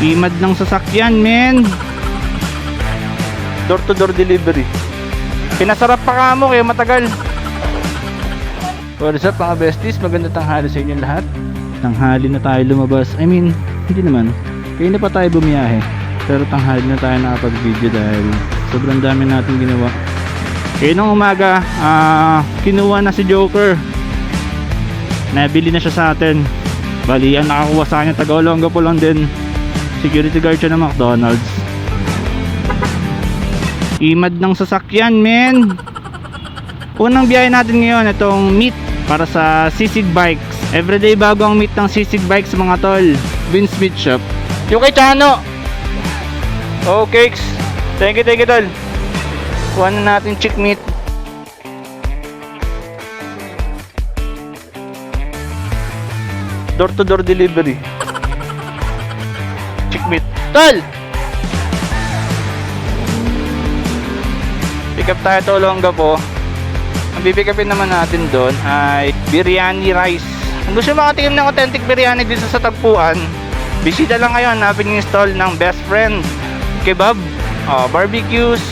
Imad ng sasakyan, men. Door to door delivery. Pinasarap pa kamo kaya matagal. What's up mga besties? Maganda tanghali sa inyo lahat. Tanghali na tayo lumabas. I mean, hindi naman. Kaya na pa tayo bumiyahe. Pero tanghali na tayo nakapag-video dahil sobrang dami natin ginawa. Kaya nung umaga, kinuha na si Joker. Nabili na siya sa atin. Bali, ang nakakuha sa kanya taga-Olonga po lang din. Security guard siya ng McDonald's. Imad ng sasakyan, men. Unang biyahe natin ngayon, itong meet para sa Sisig Bikes. Everyday bago ang meet ng Sisig Bikes mga tol. Vince Smith Shop. Yung kay Chano. Oh, cakes. Thank you tol. Kuha na natin chick meat. Door to door delivery. Chick meat. Tol! Pick up tayo to Olonga po. Ang pipick upin naman natin doon ay biryani rice. Kung gusto makatikim ng authentic biryani dito sa Tagpuan, bisita lang kayo, hanapin yung stall ng Best Friend Kebab, barbecues,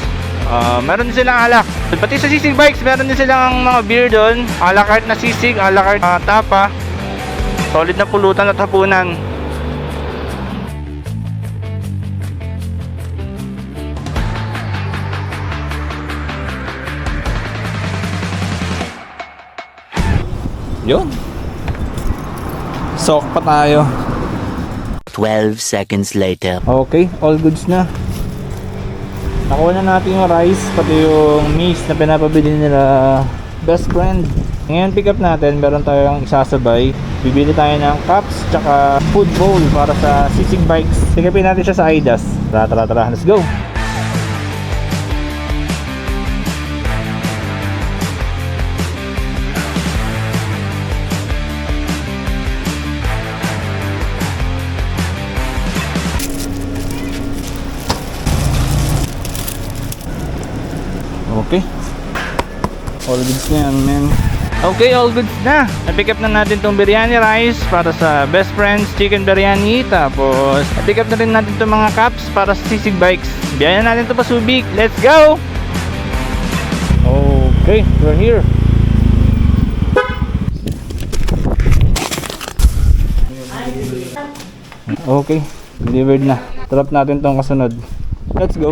meron din silang alak. Pati sa Sisig Bikes, meron din silang mga beer doon, a la carte na sisig, a la carte tapa. Solid na pulutan at hapunan. Yun. Sok pa tayo. 12 seconds later. Okay, all goods na. Nakuha na natin yung rice, pati yung maize na pinapabili nila Best Friend. Ngayon pick up natin, meron tayong isasabay. Bibili tayo ng cups tsaka food bowl para sa Sisig Bikes. Pick upin natin siya sa Aidas. Tara, let's go! Okay. All goods na yan, man. Okay, all goods na. Na-pick up na natin tong biryani rice para sa Best Friends Chicken Biryani. Tapos, na-pick up na rin natin tong mga cups para sa Sisig Bikes. Biyahin natin ito pa Subic. Let's go! Okay, we're here. Okay, delivered na. Drop natin tong kasunod. Let's go!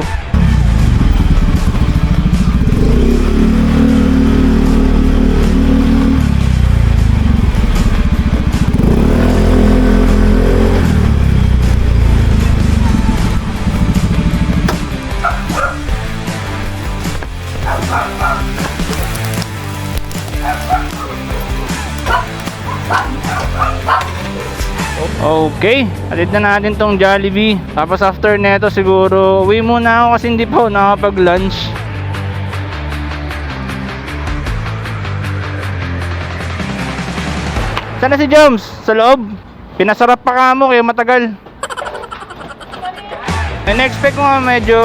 Okay, alit na natin tong Jollibee. Tapos after neto siguro uwi muna ako kasi hindi pa ako nakapag-lunch. Sana si Joms? Sa loob? Pinasarap pa kamo kaya matagal. In-expect ko nga medyo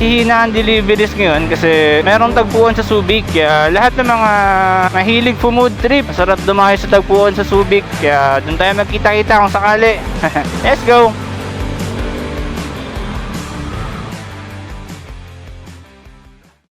hihina ang deliveries ngayon kasi merong Tagpuan sa Subic, kaya lahat ng mga mahilig food trip, masarap dumayo sa Tagpuan sa Subic, kaya doon tayo magkita-kita kung sakali. Let's go!